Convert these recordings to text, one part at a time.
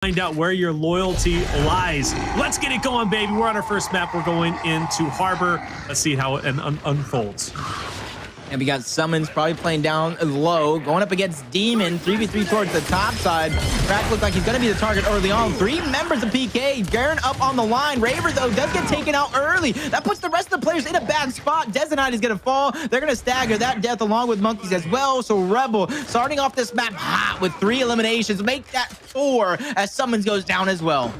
Find out where your loyalty lies. Let's get it going, baby. We're on our first map. We're going into Harbor. Let's see how it unfolds. And we got Summons probably playing down low, going up against Demon, 3v3 towards the top side. Crack looks like he's going to be the target early on. 3 members of PK. Garen up on the line. Raver, though, does get taken out early. That puts the rest of the players in a bad spot. Detonite is going to fall. They're going to stagger that death along with Monkeys as well. So Rebel starting off this map hot with 3 eliminations. Make that 4 as Summons goes down as well.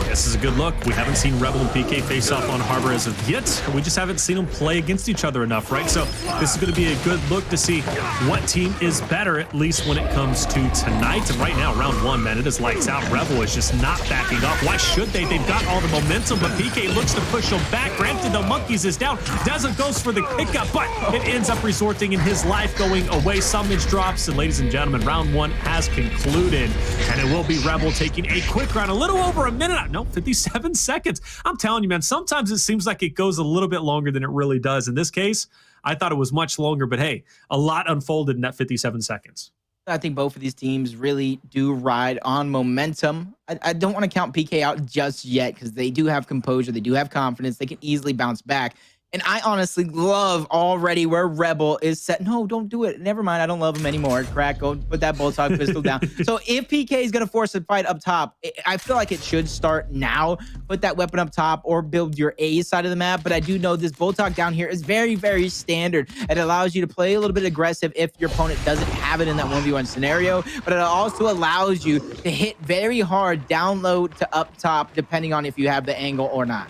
This is a good look. We haven't seen Rebel and PK face off on Harbor as of yet. We just haven't seen them play against each other enough, right? So this is going to be a good look to see what team is better, at least when it comes to tonight. And right now, round 1, man, it is lights out. Rebel is just not backing up. Why should they? They've got all the momentum, but PK looks to push them back. Granted, the Monkeys is down. Desert goes for the pickup, but it ends up resulting in his life going away. Summons drops, and ladies and gentlemen, round 1 has concluded. And it will be Rebel taking a quick round, a little over a minute. No, 57 seconds. I'm telling you, man, sometimes it seems like it goes a little bit longer than it really does. In this case, I thought it was much longer, but hey, a lot unfolded in that 57 seconds. I think both of these teams really do ride on momentum. I don't want to count PK out just yet because they do have composure. They do have confidence. They can easily bounce back. And I honestly love already where Rebel is set. No, don't do it. Never mind. I don't love him anymore. Crack, go put that Boltog pistol down. So if PK is going to force a fight up top, I feel like it should start now. Put that weapon up top or build your A side of the map. But I do know this Boltog down here is very, very standard. It allows you to play a little bit aggressive if your opponent doesn't have it in that 1v1 scenario. But it also allows you to hit very hard down low to up top, depending on if you have the angle or not.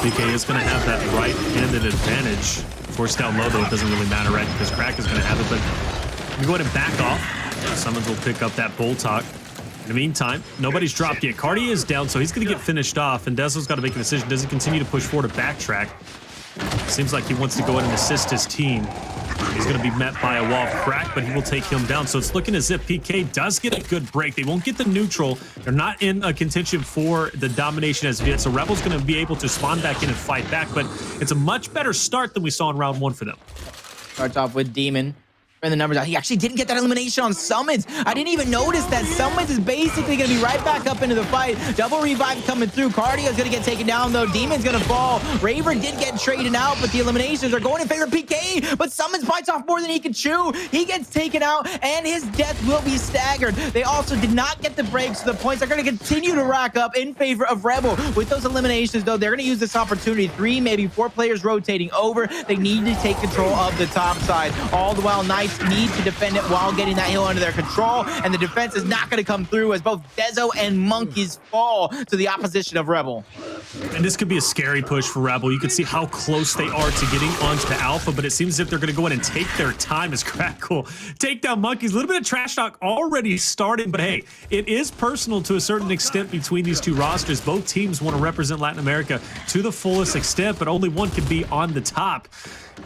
PK is going to have that right-handed advantage. Forced down low, though, it doesn't really matter, right? Because Crack is going to have it, but we go ahead and back off. Summons will pick up that Boltog. In the meantime, nobody's dropped yet. Cardi is down, so he's going to get finished off, and Dezo's got to make a decision. Does he continue to push forward to backtrack? Seems like he wants to go ahead and assist his team. He's going to be met by a wall of Crack, but he will take him down. So it's looking as if PK does get a good break. They won't get the neutral. They're not in a contention for the domination as of yet. So Rebel's going to be able to spawn back in and fight back, but it's a much better start than we saw in round 1 for them. Starts off with Demon. And the numbers out. He actually didn't get that elimination on Summons. I didn't even notice that Summons is basically going to be right back up into the fight. Double revive coming through. Cardio's going to get taken down, though. Demon's going to fall. Raver did get traded out, but the eliminations are going in favor of PK. But Summons bites off more than he can chew. He gets taken out, and his death will be staggered. They also did not get the break, so the points are going to continue to rack up in favor of Rebel. With those eliminations, though, they're going to use this opportunity. 3, maybe 4 players rotating over. They need to take control of the top side. All the while, Knights need to defend it while getting that hill under their control, and the defense is not going to come through as both Dezo and Monkeys fall to the opposition of Rebel. And this could be a scary push for Rebel. You can see how close they are to getting onto the Alpha, but it seems as if they're going to go in and take their time as Crackle take down Monkeys. A little bit of trash talk already starting, but hey, it is personal to a certain extent between these two rosters. Both teams want to represent Latin America to the fullest extent, but only one can be on the top.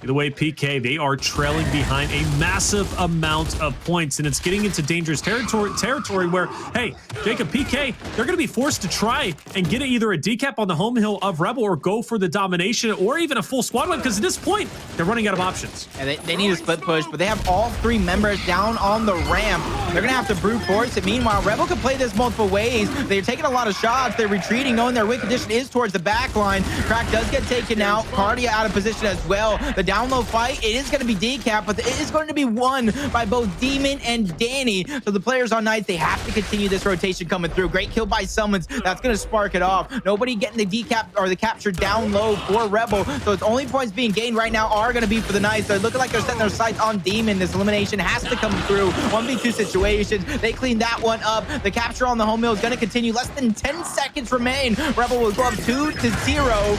Either way, PK, they are trailing behind a massive amount of points, and it's getting into dangerous territory where, hey, Jacob, PK, they're going to be forced to try and get either a decap on the home hill of Rebel or go for the domination or even a full squad win, because at this point, they're running out of options. And they need a split push, but they have all 3 members down on the ramp. They're going to have to brute force it. Meanwhile, Rebel can play this multiple ways. They're taking a lot of shots. They're retreating, knowing their win condition is towards the back line. Crack does get taken out. Cardia out of position as well. The down low fight, it is going to be decap, but it is going to be won by both Demon and Danny. So the players on Knights, they have to continue this rotation coming through. Great kill by Summons. That's going to spark it off. Nobody getting the decap or the capture down low for Rebel. So it's only points being gained right now are going to be for the Knights. They're looking like they're setting their sights on Demon. This elimination has to come through. 1v2 situations. They clean that one up. The capture on the home hill is going to continue. Less than 10 seconds remain. Rebel will go up 2-0.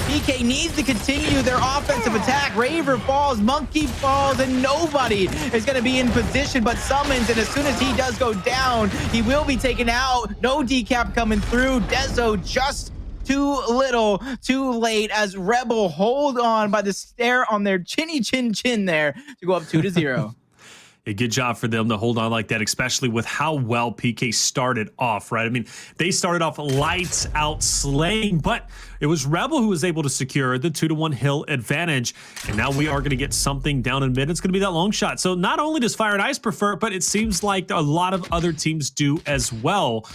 PK needs to continue their offensive attack. Raver falls, Monkey falls, and nobody is going to be in position but Summons. And as soon as he does go down, he will be taken out. No decap coming through. Dezo just too little, too late as Rebel hold on by the stare on their chinny chin there to go up 2-0. A good job for them to hold on like that, especially with how well PK started off, right? I mean, they started off lights out slaying, but it was Rebel who was able to secure the 2-1 hill advantage. And now we are going to get something down in mid. It's going to be that long shot. So not only does Fire and Ice prefer it, but it seems like a lot of other teams do as well.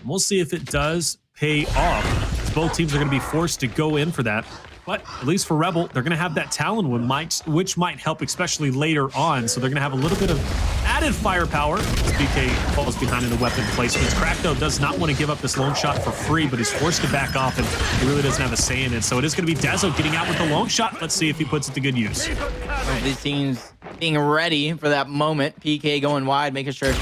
We'll see if it does pay off. Both teams are going to be forced to go in for that. But at least for Rebel, they're going to have that Talon one, which might help, especially later on. So they're going to have a little bit of added firepower as BK falls behind in the weapon placements. Crack, though, does not want to give up this long shot for free, but he's forced to back off, and he really doesn't have a say in it. So it is going to be Dazzle getting out with the long shot. Let's see if he puts it to good use. Well, these teams being ready for that moment. PK going wide, making sure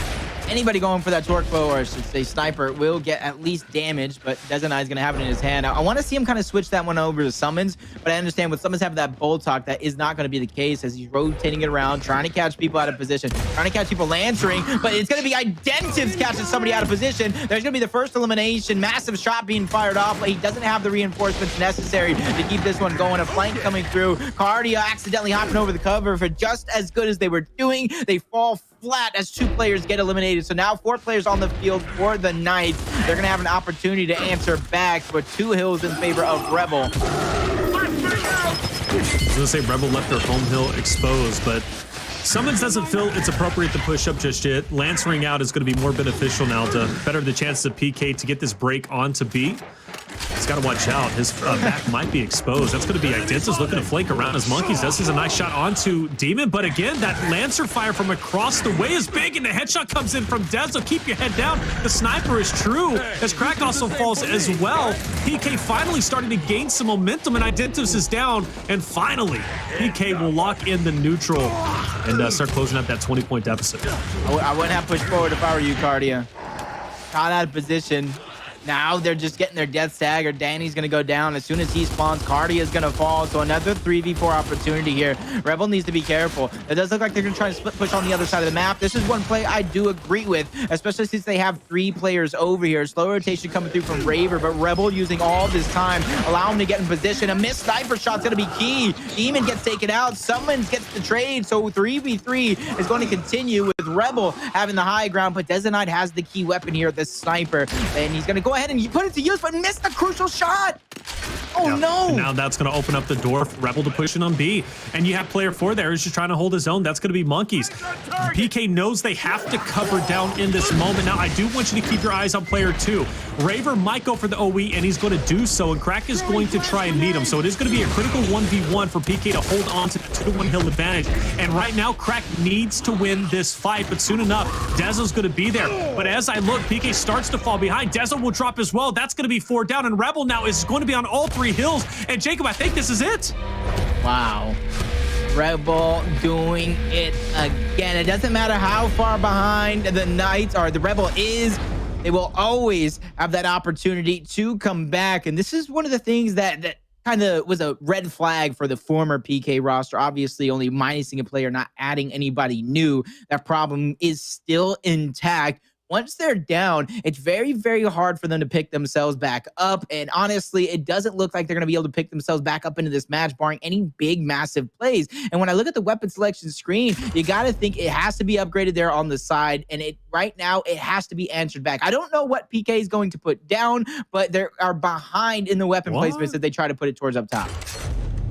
anybody going for that torque bow, or I should say sniper, will get at least damage, but Dezenai is going to have it in his hand. I want to see him kind of switch that one over to Summons, but I understand with Summons having that Bolt Talk, that is not going to be the case as he's rotating it around, trying to catch people out of position, trying to catch people lancering, but it's going to be Identives catching somebody out of position. There's going to be the first elimination, massive shot being fired off, but he doesn't have the reinforcements necessary to keep this one going. A flank coming through. Cardia accidentally hopping over the cover for just as good as they were doing. They fall flat as 2 players get eliminated. So now 4 players on the field for the Knights. They're going to have an opportunity to answer back for 2 hills in favor of Rebel. I was going to say Rebel left their home hill exposed, but Summons doesn't feel it's appropriate to push up just yet. Lancering out is going to be more beneficial now to better the chances of PK to get this break onto B. He's got to watch out. His back might be exposed. That's going to be Identitas looking to flank around his monkeys. This is a nice shot onto Demon, but again, that Lancer fire from across the way is big, and the headshot comes in from Dez, so keep your head down. The sniper is true, as Crack also falls as well. PK finally starting to gain some momentum, and Identitas is down, and finally, PK will lock in the neutral and start closing up that 20-point deficit. I wouldn't have pushed forward if I were you, Cardia. Caught out of position. Now they're just getting their death stagger. Danny's going to go down. As soon as he spawns, Cardia is going to fall. So another 3v4 opportunity here. Rebel needs to be careful. It does look like they're going to try to split push on the other side of the map. This is one play I do agree with, especially since they have 3 players over here. Slow rotation coming through from Raver, but Rebel using all this time, allow him to get in position. A missed sniper shot's going to be key. Demon gets taken out. Summons gets the trade. So 3v3 is going to continue with Rebel having the high ground, but Dezenite has the key weapon here, the sniper, and he's going to go ahead and you put it to use, but missed the crucial shot. Oh, no. And now that's going to open up the door for Rebel to push in on B. And you have player 4 there who's just trying to hold his own. That's going to be Monkeys. PK knows they have to cover down in this moment. Now, I do want you to keep your eyes on player 2. Raver might go for the OE, and he's going to do so, and Crack is going to try and meet him. So it is going to be a critical 1v1 for PK to hold on to the 2-1 hill advantage. And right now, Crack needs to win this fight, but soon enough, Dezo's going to be there. But as I look, PK starts to fall behind. Dezo will drop as well. That's going to be 4 down, and Rebel now is going to be on all 3 hills. And Jacob, I think this is it. Wow. Rebel doing it again. It doesn't matter how far behind the Knights or the Rebel is, they will always have that opportunity to come back. And this is one of the things that kind of was a red flag for the former PK roster. Obviously, only minusing a player, not adding anybody new. That problem is still intact. Once they're down, it's very, very hard for them to pick themselves back up. And honestly, it doesn't look like they're going to be able to pick themselves back up into this match, barring any big, massive plays. And when I look at the weapon selection screen, you got to think it has to be upgraded there on the side. And right now, it has to be answered back. I don't know what PK is going to put down, but they are behind in the weapon placements if they try to put it towards up top.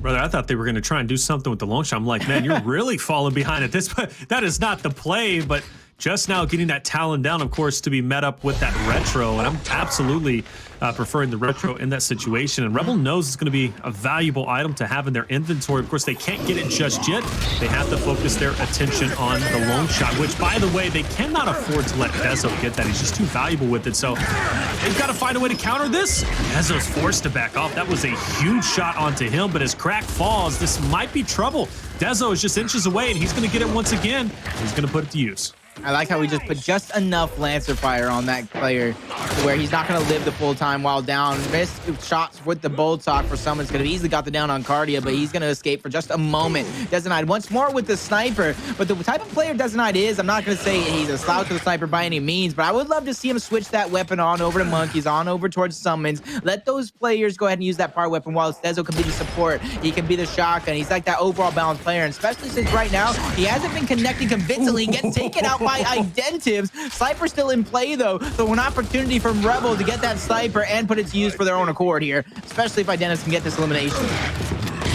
Brother, I thought they were going to try and do something with the long shot. I'm like, man, you're really falling behind at this, but that is not the play. But just now getting that Talon down, of course, to be met up with that retro. And I'm absolutely preferring the retro in that situation. And Rebel knows it's going to be a valuable item to have in their inventory. Of course, they can't get it just yet. They have to focus their attention on the long shot, which, by the way, they cannot afford to let Dezo get that. He's just too valuable with it. So they've got to find a way to counter this. Dezo's forced to back off. That was a huge shot onto him, but as Crack falls, this might be trouble. Dezo is just inches away, and he's going to get it once again. He's going to put it to use. I like how we just put just enough Lancer Fire on that player to where he's not going to live the full time while down. Missed shots with the Bolt Talk for someone's going to easily got the down on Cardia, but he's going to escape for just a moment. Dezenite once more with the sniper, but the type of player Dezenite is, I'm not going to say he's a slouch of the sniper by any means, but I would love to see him switch that weapon on over to Monkeys, on over towards Summons. Let those players go ahead and use that power weapon while Stezo can be the support. He can be the shotgun. He's like that overall balanced player, and especially since right now he hasn't been connecting convincingly. He gets taken out by Identives. Sniper's still in play though, so an opportunity from Rebel to get that sniper and put it to use for their own accord here, especially if Identities can get this elimination.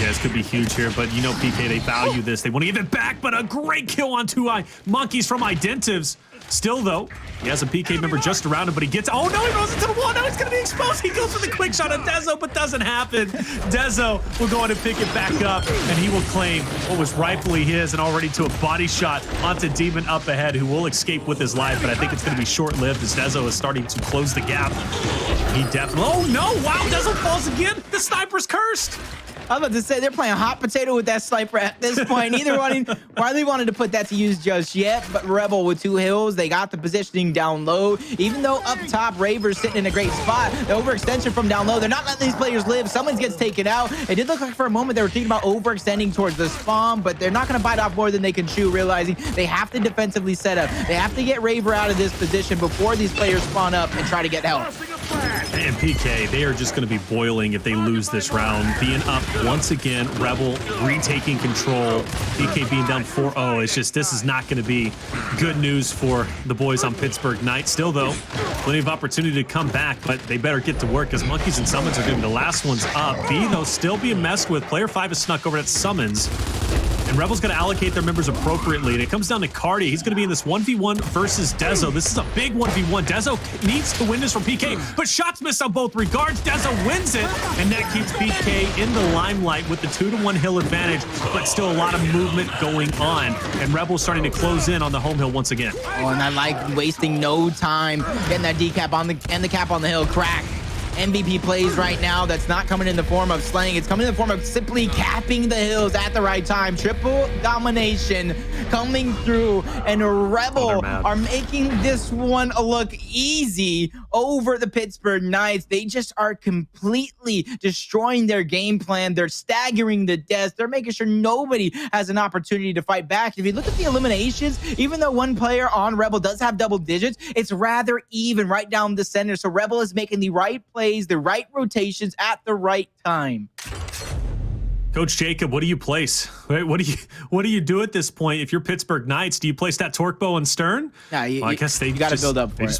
Yeah, this could be huge here, but you know, PK, they value this. They want to give it back, but a great kill on 2 Monkeys from Identives. Still, though, he has a PK member just around him, but he gets... Oh, no, he rolls into the wall. Now he's going to be exposed. He goes for the quick shot on Dezo, but doesn't happen. Dezo will go on and pick it back up, and he will claim what was rightfully his, and already to a body shot onto Demon up ahead, who will escape with his life, but I think it's going to be short-lived as Dezo is starting to close the gap. He definitely... Oh, no! Wow, Dezo falls again. The sniper's cursed. I was about to say, they're playing hot potato with that sniper at this point. Neither one hardly wanted to put that to use just yet, but Rebel with 2 hills, they got the positioning down low. Even though up top, Raver's sitting in a great spot, the overextension from down low, they're not letting these players live. Someone gets taken out. It did look like for a moment they were thinking about overextending towards the spawn, but they're not going to bite off more than they can chew, realizing they have to defensively set up. They have to get Raver out of this position before these players spawn up and try to get help. And PK, they are just going to be boiling if they lose this round. Being up once again, Rebel retaking control, PK being down 4-0. It's just, this is not going to be good news for the boys on Pittsburgh Knights. Still, though, plenty of opportunity to come back, but they better get to work as Monkeys and Summons are going to be the last ones up. B, though, still being messed with. Player 5 is snuck over at Summons. And Rebel's going to allocate their members appropriately. And it comes down to Cardi. He's going to be in this 1v1 versus Dezo. This is a big 1v1. Dezo needs to win this from PK, but shots missed on both regards. Dezo wins it, and that keeps PK in the limelight with the 2-1 hill advantage, but still a lot of movement going on. And Rebel's starting to close in on the home hill once again. Oh, and I like wasting no time getting that decap on the cap on the hill crack. MVP plays right now. That's not coming in the form of slaying. It's coming in the form of simply capping the hills at the right time. Triple domination coming through, and Rebel are making this one look easy over the Pittsburgh Knights. They just are completely destroying their game plan. They're staggering the deaths. They're making sure nobody has an opportunity to fight back. If you look at the eliminations, even though one player on Rebel does have double digits, it's rather even right down the center. So Rebel is making the right plays, the right rotations at the right time. Coach Jacob, what do you place? What do you do at this point? If you're Pittsburgh Knights, do you place that torque bow and Stern? No, well, I guess they got to build up for it.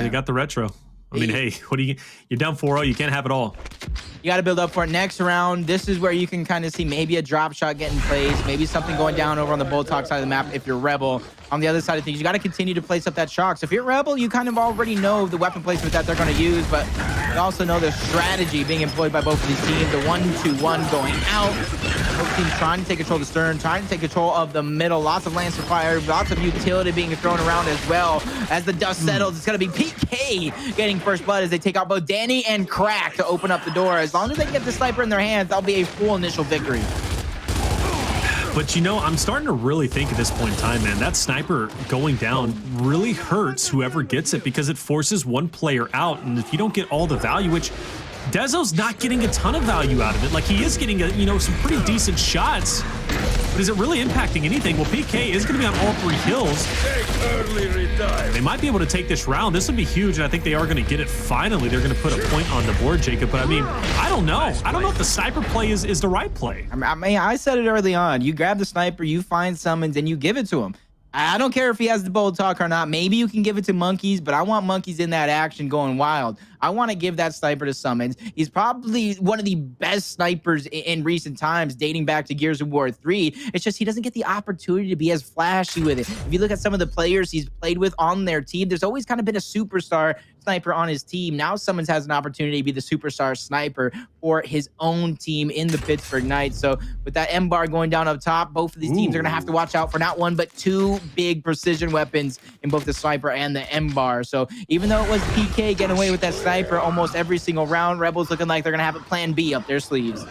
You got the retro. I mean, hey, you're down 4-0. You can't have it all. You got to build up for it. Next round, this is where you can kind of see maybe a drop shot getting placed, maybe something going down over on the Bolt Talk side of the map if you're Rebel. On the other side of things, you got to continue to place up that shock. So if you're Rebel, you kind of already know the weapon placement that they're going to use, but you also know the strategy being employed by both of these teams. The 1-2-1 going out. Both teams trying to take control of the Stern, trying to take control of the middle. Lots of Lancer Fire, lots of utility being thrown around as well. As the dust settles, it's going to be PK getting first blood as they take out both Danny and Crack to open up the door. As long as they can get the sniper in their hands, that'll be a full initial victory. But, you know, I'm starting to really think at this point in time, man, that sniper going down really hurts whoever gets it because it forces one player out. And if you don't get all the value, which Dezo's not getting a ton of value out of it. Like, he is getting, some pretty decent shots. But is it really impacting anything? Well, PK is going to be on all 3 hills. They might be able to take this round. This would be huge, and I think they are going to get it finally. They're going to put a point on the board, Jacob. But, I mean, I don't know. I don't know if the sniper play is the right play. I mean, I said it early on. You grab the sniper, you find Summons, and you give it to him. I don't care if he has the Bold Talk or not. Maybe you can give it to Monkeys, but I want Monkeys in that action going wild. I want to give that sniper to Summons. He's probably one of the best snipers in recent times, dating back to Gears of War 3. It's just he doesn't get the opportunity to be as flashy with it. If you look at some of the players he's played with on their team, there's always kind of been a superstar sniper on his team. Now Summons has an opportunity to be the superstar sniper for his own team in the Pittsburgh Knights. So with that M-bar going down up top, both of these teams are going to have to watch out for not one, but 2 big precision weapons in both the sniper and the M-bar. So even though it was PK getting away with that sniper almost every single round, Rebels looking like they're going to have a plan B up their sleeves.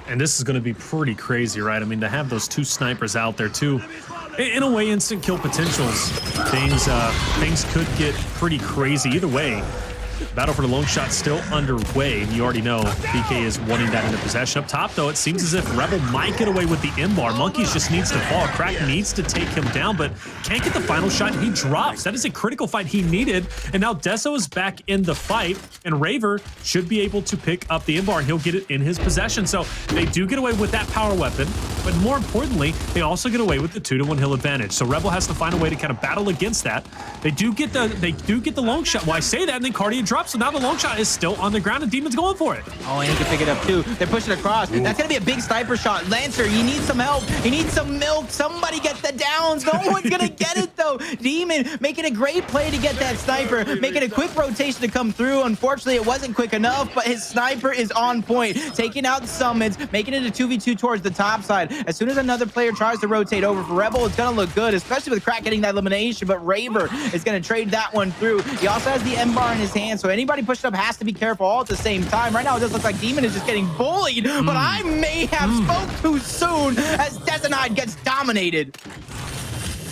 And this is going to be pretty crazy, right? I mean, to have those 2 snipers out there, 2 In a way, instant kill potentials. Things could get pretty crazy either way. Battle for the long shot still underway, and you already know PK is wanting that into possession. Up top, though, it seems as if Rebel might get away with the M-bar. Monkeys just needs to fall. Crack needs to take him down, but can't get the final shot. He drops. That is a critical fight he needed, and now Deso is back in the fight, and Raver should be able to pick up the M-bar, and he'll get it in his possession. So they do get away with that power weapon, but more importantly, they also get away with the 2-to-1 hill advantage. So Rebel has to find a way to kind of battle against that. They do get the long shot. Well, I say that, and then Cardia drops, so now the long shot is still on the ground, and Demon's going for it. Oh, and he can pick it up too. They're pushing across. Ooh. That's gonna be a big sniper shot. Lancer, you need some help. You need some milk. Somebody get the downs. No one's gonna get it though. Demon making a great play to get that sniper, making a quick rotation to come through. Unfortunately, it wasn't quick enough, but his sniper is on point, taking out Summons, making it a 2v2 towards the top side. As soon as another player tries to rotate over for Rebel, it's gonna look good, especially with Crack getting that elimination, but Raver is gonna trade that one through. He also has the M-bar in his hand, so anybody pushing up has to be careful all at the same time. Right now, it does look like Demon is just getting bullied, but I may have spoke too soon as Detonide gets dominated.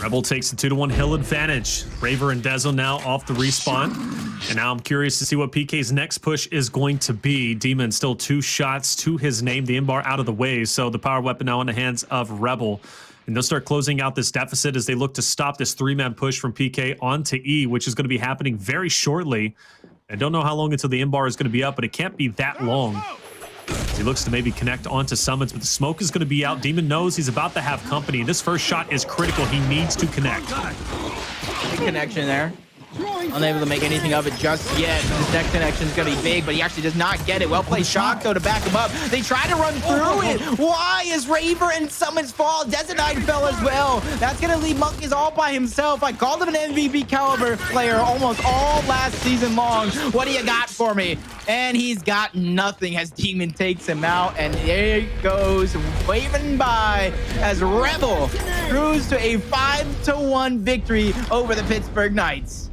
Rebel takes the 2-to-1 hill advantage. Raver and Dezo now off the respawn. And now I'm curious to see what PK's next push is going to be. Demon still 2 shots to his name. The M-bar out of the way. So the power weapon now in the hands of Rebel. And they'll start closing out this deficit as they look to stop this 3-man push from PK onto E, which is going to be happening very shortly. I don't know how long until the M-bar is going to be up, but it can't be that long. He looks to maybe connect onto Summons, but the smoke is going to be out. Demon knows he's about to have company, and this first shot is critical. He needs to connect. Big connection there. Unable to make anything of it just yet. This next connection is going to be big, but he actually does not get it. Well played Shock, though, to back him up. They try to run through it. Why is Raver and Summons fall? Detonide fell as well. That's going to leave Monkeys all by himself. I called him an MVP caliber player almost all last season long. What do you got for me? And he's got nothing as Demon takes him out. And there he goes, waving by as Rebel cruise to a 5-to-1 victory over the Pittsburgh Knights.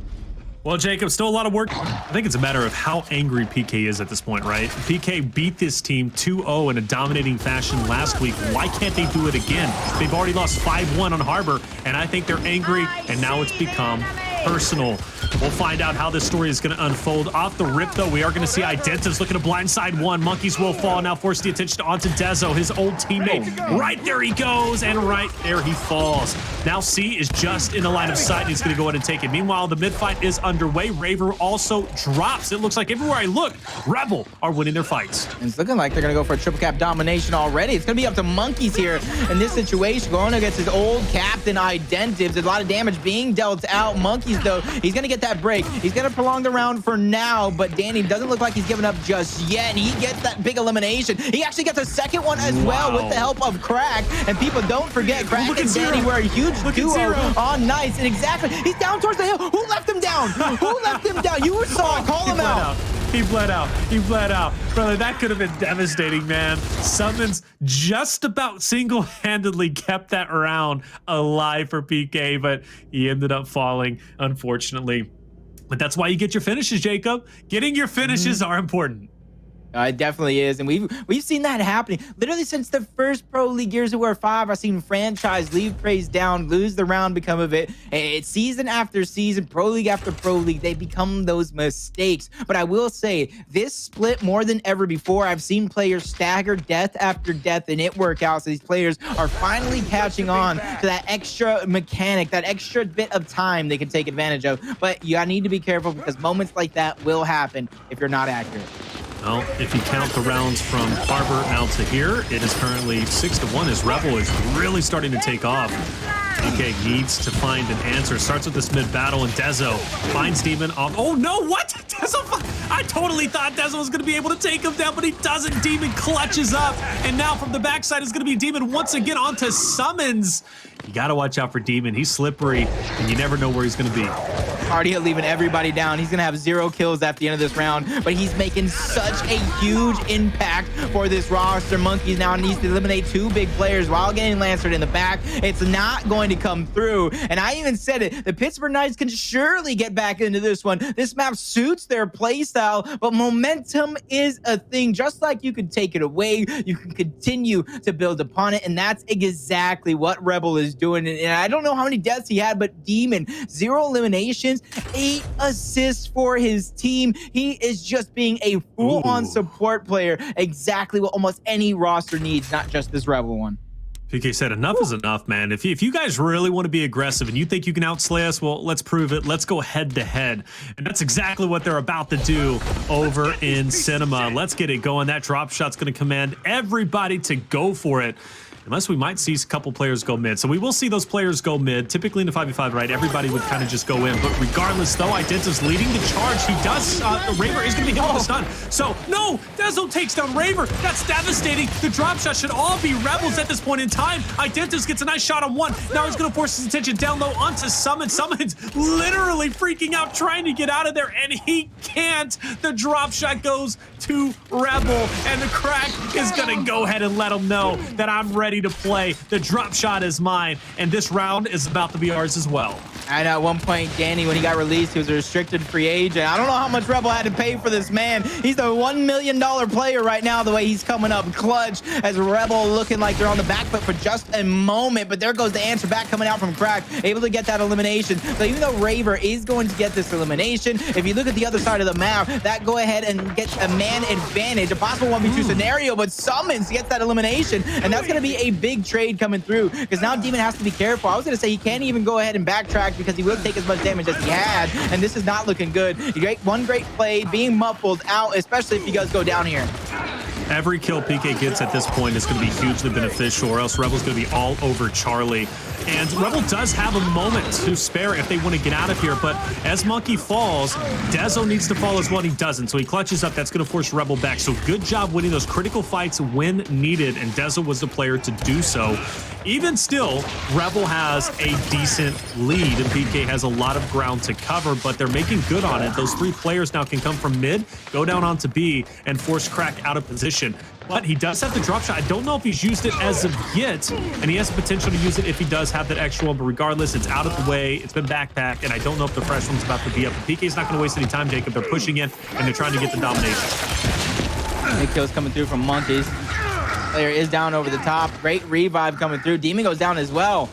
Well, Jacob, still a lot of work. I think it's a matter of how angry PK is at this point, right? PK beat this team 2-0 in a dominating fashion last week. Why can't they do it again? They've already lost 5-1 on Harbor, and I think they're angry, and now it's become personal. We'll find out how this story is going to unfold. Off the rip, though, we are going to see Identives looking to blindside one. Monkeys will fall, now force the attention onto Dezo, his old teammate. Right there he goes, and right there he falls. Now C is just in the line of sight, and he's going to go ahead and take it. Meanwhile, the mid-fight is underway. Raver also drops. It looks like everywhere I look, Rebel are winning their fights. And it's looking like they're going to go for a triple cap domination already. It's going to be up to Monkeys here in this situation. Going against his old captain, Identives. There's a lot of damage being dealt out. Monkeys, though, he's going to get that break. He's going to prolong the round for now, but Danny doesn't look like he's giving up just yet. And he gets that big elimination. He actually gets a second one as well with the help of Crack. And people don't forget, Crack and Danny were a huge duo on Nice. And exactly, he's down towards the hill. Who left him down? Who left him down? You saw it. Call him out. He bled out. He bled out. Brother, that could have been devastating, man. Summons just about single-handedly kept that round alive for PK, but he ended up falling, unfortunately. But that's why you get your finishes, Jacob. Getting your finishes are important. It definitely is, and we've seen that happening literally since the first Pro League Gears of War 5. I've seen franchise leave praise down, lose the round, become of it. It's season after season, Pro League after Pro League, they become those mistakes. But I will say, this split more than ever before, I've seen players stagger death after death, and it work out. So these players are finally catching on to that extra mechanic, that extra bit of time they can take advantage of. But you need to be careful because moments like that will happen if you're not accurate. Well, if you count the rounds from Harbor now to here, it is currently 6-1 as Rebel is really starting to take off. PK needs to find an answer. Starts with this mid-battle, and Dezo finds Demon off. Oh, no, what? Dezo, I totally thought Dezo was going to be able to take him down, but he doesn't. Demon clutches up, and now from the backside is going to be Demon once again onto Summons. You got to watch out for Demon. He's slippery, and you never know where he's going to be. Cardio leaving everybody down. He's gonna have 0 kills at the end of this round, but he's making such a huge impact for this roster. Monkeys now needs to eliminate 2 big players while getting Lancered in the back. It's not going to come through. And I even said it, the Pittsburgh Knights can surely get back into this one. This map suits their play style, but momentum is a thing. Just like you can take it away, you can continue to build upon it, and that's exactly what Rebel is doing. And I don't know how many deaths he had, but Demon, 0 eliminations, 8 assists for his team. He is just being a full-on support player, exactly what almost any roster needs, not just this Rebel one. PK said enough is enough, man. If you guys really want to be aggressive and you think you can outslay us, well, let's prove it. Let's go head to head. And that's exactly what they're about to do over in Cinema. Let's get it going. That drop shot's going to command everybody to go for it. Unless we might see a couple players go mid. So we will see those players go mid. Typically in the 5v5, right, everybody would kind of just go in. But regardless, though, Identita's leading the charge. He does, Raver is going to be hit with a stun. So, no, Dezo takes down Raver. That's devastating. The drop shot should all be Rebels at this point in time. Identitas gets a nice shot on 1. Now he's going to force his attention down low onto Summon. Summon's literally freaking out, trying to get out of there, and he can't. The drop shot goes to Rebel, and the Crack is going to go ahead and let him know that I'm ready to play. The drop shot is mine, and this round is about to be ours as well. And at one point, Danny, when he got released, he was a restricted free agent. I don't know how much Rebel had to pay for this man. He's the $1 million player right now, the way he's coming up clutch, as Rebel looking like they're on the back foot for just a moment. But there goes the answer back coming out from Crack, able to get that elimination. So even though Raver is going to get this elimination, if you look at the other side of the map, that go ahead and gets a man advantage, a possible 1v2 scenario, but Summons gets that elimination, and that's going to be a big trade coming through, because now Demon has to be careful. I was going to say he can't even go ahead and backtrack because he will take as much damage as he had, and this is not looking good. One great play, being muffled out, especially if he does go down here. Every kill PK gets at this point is going to be hugely beneficial, or else Rebel's going to be all over Charlie. And Rebel does have a moment to spare if they want to get out of here, but as Monkey falls, Dezo needs to fall as well, and he doesn't. So he clutches up. That's going to force Rebel back. So good job winning those critical fights when needed, and Dezo was the player to do so. Even still, Rebel has a decent lead, and PK has a lot of ground to cover, but they're making good on it. Those 3 players now can come from mid, go down onto B, and force Crack out of position. But he does have the drop shot. I don't know if he's used it as of yet, and he has the potential to use it if he does have that extra one, but regardless, it's out of the way. It's been backpacked, and I don't know if the fresh one's about to be up. But PK's not going to waste any time, Jacob. They're pushing in, and they're trying to get the domination. Big kills coming through from Monkeys. Player is down over the top. Great revive coming through. Demon goes down as well.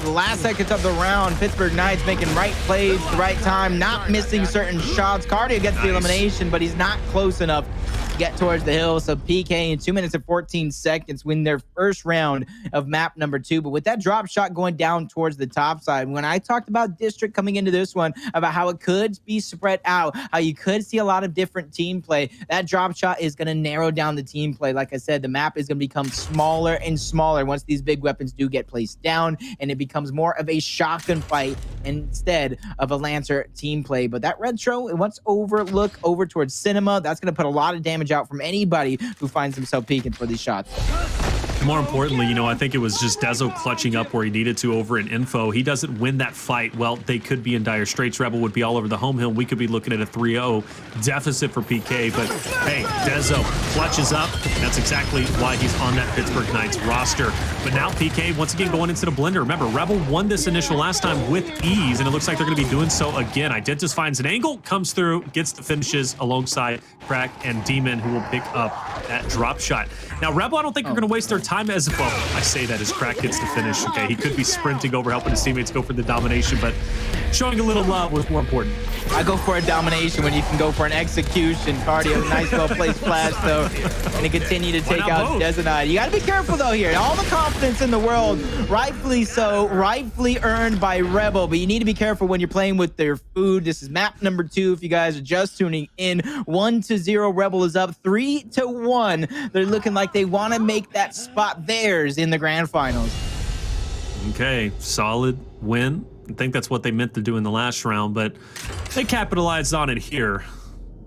The last seconds of the round, Pittsburgh Knights making right plays at the right time, not missing certain shots. Cardio gets the elimination, but he's not close enough to get towards the hill. So PK in 2 minutes and 14 seconds win their first round of map number 2. But with that drop shot going down towards the top side, when I talked about District coming into this one, about how it could be spread out, how you could see a lot of different team play, that drop shot is going to narrow down the team play. Like I said, the map is going to become smaller and smaller once these big weapons do get placed down, and it becomes more of a shotgun fight instead of a Lancer team play. But that retro, once overlook over towards Cinema, that's going to put a lot of damage out from anybody who finds himself peeking for these shots. More importantly, you know, I think it was just Dezo clutching up where he needed to over in Info. He doesn't win that fight. Well, they could be in dire straits. Rebel would be all over the home hill. We could be looking at a 3-0 deficit for PK. But hey, Dezo clutches up. That's exactly why he's on that Pittsburgh Knights roster. But now PK, once again, going into the blender. Remember, Rebel won this initial last time with ease, and it looks like they're going to be doing so again. Identitas finds an angle, comes through, gets the finishes alongside Crack and Demon, who will pick up that drop shot. Now, Rebel, I don't think are going to waste their time as well. I say that as Crack gets the finish. Okay, he could be sprinting over, helping his teammates go for the domination, but showing a little love was more important. I go for a domination when you can go for an execution. Cardio, nice well-placed flash, though, and to continue to take out Dezenite. You got to be careful, though, here. All the confidence in the world, rightfully so, rightfully earned by Rebel, but you need to be careful when you're playing with their food. This is map number 2. If you guys are just tuning in, 1-0, Rebel is up. 3-1. They're looking like they want to make that spot theirs in the grand finals. Okay, solid win. I think that's what they meant to do in the last round, but they capitalized on it here.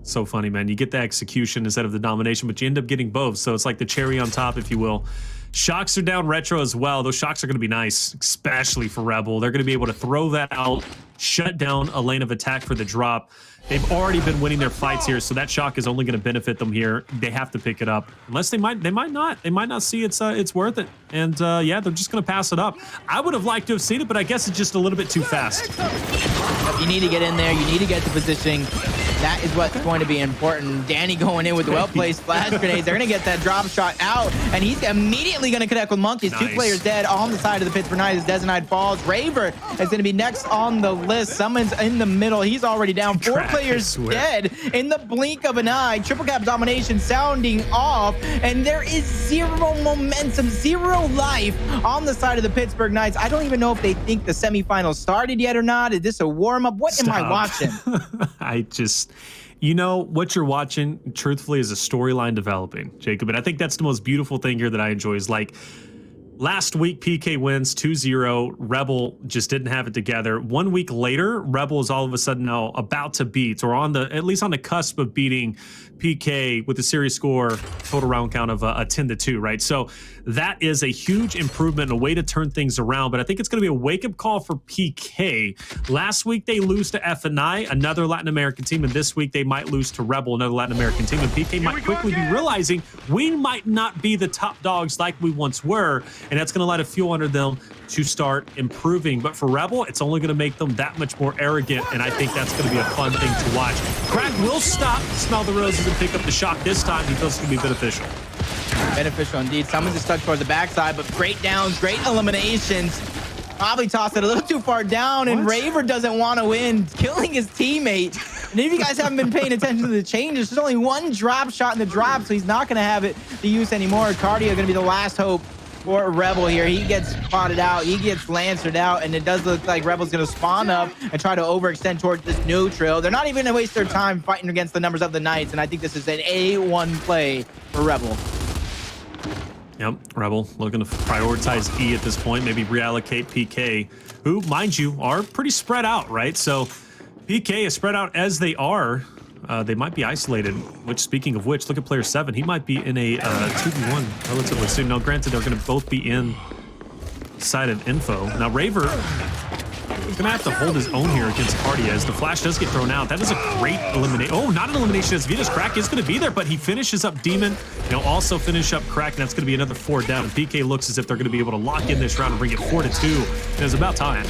So funny, man. You get the execution instead of the domination, but you end up getting both. So it's like the cherry on top, if you will. Shocks are down retro as well. Those shocks are going to be nice, especially for Rebel. They're going to be able to throw that out shut down a lane of attack for the drop. They've already been winning their fights here, so that shock is only going to benefit them here. They have to pick it up, unless they might not see it's worth it. And yeah, they're just going to pass it up. I would have liked to have seen it, but I guess it's just a little bit too fast. You need to get in there. You need to get the positioning. That is what's going to be important. Danny going in with the well-placed flash grenades. They're going to get that drop shot out, and he's immediately going to connect with Monkeys. Nice. 2 players dead on the side of the Pittsburgh Knights as Dezenide falls. Raver is going to be next on the list. Someone's in the middle. He's already down. 4 players dead in the blink of an eye. Triple cap domination sounding off, and there is 0 momentum, 0 life on the side of the Pittsburgh Knights. I don't even know if they think the semifinals started yet or not. Is this a warm-up? What am I watching? You know, what you're watching, truthfully, is a storyline developing, Jacob. And I think that's the most beautiful thing here that I enjoy is, like, last week, PK wins 2-0. Rebel just didn't have it together. 1 week later, Rebel is all of a sudden now about to beat, or at least on the cusp of beating PK with a series score, total round count of a 10-2, right? So that is a huge improvement and a way to turn things around. But I think it's going to be a wake-up call for PK. Last week, they lose to FNI, another Latin American team, and this week they might lose to Rebel, another Latin American team. And PK might quickly be realizing we might not be the top dogs like we once were, and that's going to light a fuel under them to start improving. But for Rebel, it's only going to make them that much more arrogant, and I think that's going to be a fun thing to watch. Crack will stop, smell the roses, and pick up the shock this time. He feels it's going to be beneficial. Beneficial indeed. Someone's just stuck towards the backside, but great downs, great eliminations. Probably tossed it a little too far down, and Raver doesn't want to win, killing his teammate. And if you guys haven't been paying attention to the changes, there's only 1 drop shot in the drop, so he's not going to have it to use anymore. Cardio going to be the last hope for Rebel here. He gets spotted out, he gets lancered out, and it does look like Rebel's going to spawn up and try to overextend towards this neutral. They're not even going to waste their time fighting against the numbers of the Knights, and I think this is an A1 play for Rebel. Yep, Rebel looking to prioritize E at this point, maybe reallocate PK, who, mind you, are pretty spread out, right? So PK is spread out as they are. They might be isolated, which, speaking of which, look at player 7. He might be in a 2v1 relatively soon. Now, granted, they're going to both be in side of info. Now, Raver is going to have to hold his own here against Cardia as the flash does get thrown out. That is a great elimination. Oh, not an elimination as Vitas. Crack is going to be there, but he finishes up Demon. He'll also finish up Crack, and that's going to be another 4 down. And PK looks as if they're going to be able to lock in this round and bring it 4-2. And it's about time.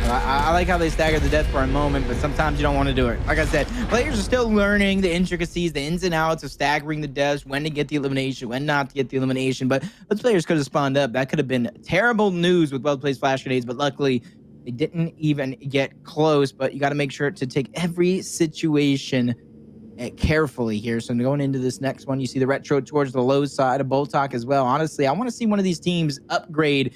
I like how they staggered the death for a moment, but sometimes you don't want to do it. Like I said, players are still learning the intricacies, the ins and outs of staggering the deaths, when to get the elimination, when not to get the elimination. But those players could have spawned up. That could have been terrible news with well-placed flash grenades, but luckily they didn't even get close. But you got to make sure to take every situation carefully here. So going into this next one, you see the retro towards the low side of Boltok as well. Honestly, I want to see one of these teams upgrade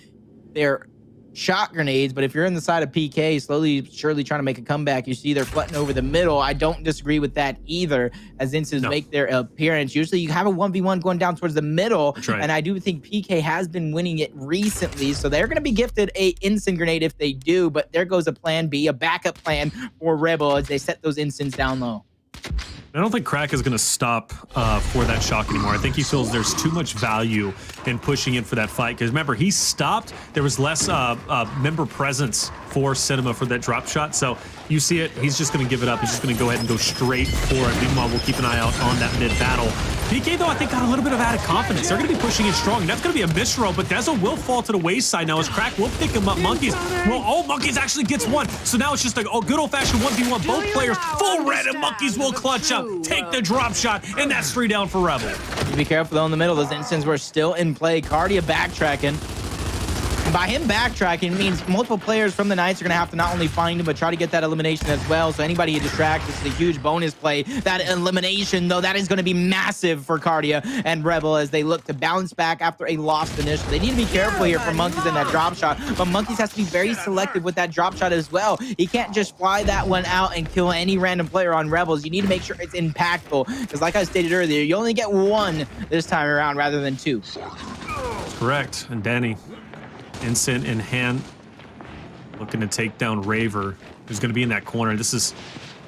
their shot grenades, but if you're in the side of PK, slowly, surely trying to make a comeback, you see they're flooding over the middle. I don't disagree with that either, as instances make their appearance. Usually you have a 1v1 going down towards the middle, and I do think PK has been winning it recently, so they're going to be gifted a instant grenade if they do, but there goes a plan B, a backup plan for Rebel as they set those instants down low. I don't think Crack is going to stop for that shock anymore. I think he feels there's too much value in pushing in for that fight. Because remember, he stopped. There was less member presence for Cinema for that drop shot. So you see it. He's just going to give it up. He's just going to go ahead and go straight for it. Meanwhile, we'll keep an eye out on that mid battle. PK, though, I think got a little bit of added confidence. They're going to be pushing in strong. And that's going to be a misroll, but Dezo will fall to the wayside now as Crack will pick him up. Monkeys. Well, oh, Monkeys actually gets one. So now it's just like, oh, good old-fashioned 1v1. Both players full red, and Monkeys will clutch up, take the drop shot, and that's 3 down for Rebel. Be careful, though, in the middle. Those instances were still in play. Cardia backtracking. And by him backtracking, it means multiple players from the Knights are going to have to not only find him, but try to get that elimination as well. So anybody who distracts, this is a huge bonus play. That elimination, though, that is going to be massive for Cardia and Rebel as they look to bounce back after a lost initial. They need to be careful here for Monkeys in that drop shot, but Monkeys has to be very selective with that drop shot as well. He can't just fly that one out and kill any random player on Rebels. You need to make sure it's impactful, because like I stated earlier, you only get 1 this time around rather than 2. Correct. And Danny, instant in hand, looking to take down Raver, who's going to be in that corner. This is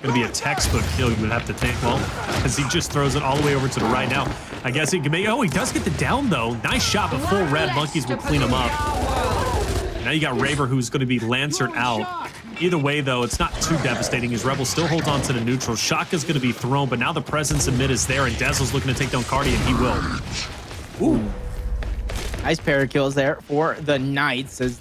going to be a textbook kill, you would have to think. Well, as he just throws it all the way over to the right now. I guess he can make, oh, he does get the down, though. Nice shot, but full red. Monkeys will clean him up. Now you got Raver, who's going to be lancered out. Either way, though, it's not too devastating as Rebel still holds on to the neutral. Shock is going to be thrown, but now the presence in mid is there, and Dazzle's looking to take down Cardi, and he will. Ooh. Nice pair of kills there for the Knights as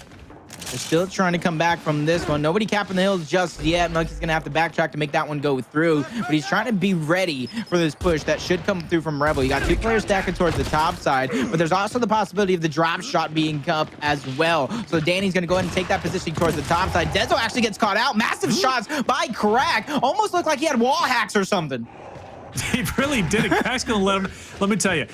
they're still trying to come back from this one. Nobody capping the hills just yet. Monkey's going to have to backtrack to make that one go through, but he's trying to be ready for this push that should come through from Rebel. You got 2 players stacking towards the top side, but there's also the possibility of the drop shot being up as well. So Danny's going to go ahead and take that positioning towards the top side. Dezo actually gets caught out. Massive shots by Crack. Almost looked like he had wall hacks or something. He really did it. Crack's gonna let him. Let me tell you,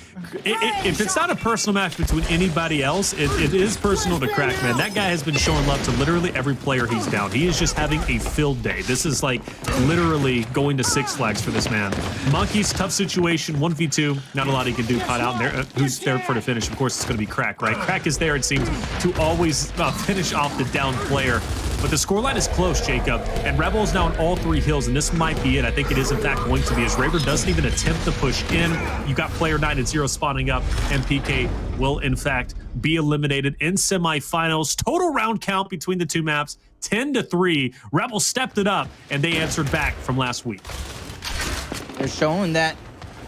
if it's not a personal match between anybody else, it is personal to Crack, man. That guy has been showing love to literally every player he's down. He is just having a field day. This is like literally going to Six Flags for this man. Monkey's tough situation, 1v2. Not a lot he can do. Caught out there. Who's there for the finish? Of course, it's gonna be Crack, right? Crack is there, it seems, to always finish off the down player. But the scoreline is close, Jacob, and Rebel's now on all 3 hills, and this might be it. I think it is, in fact, going to be, as Raver doesn't even attempt to push in. You got player 9 and 0 spawning up, and PK will, in fact, be eliminated in semifinals. Total round count between the 2 maps, 10-3. Rebel stepped it up, and they answered back from last week. They're showing that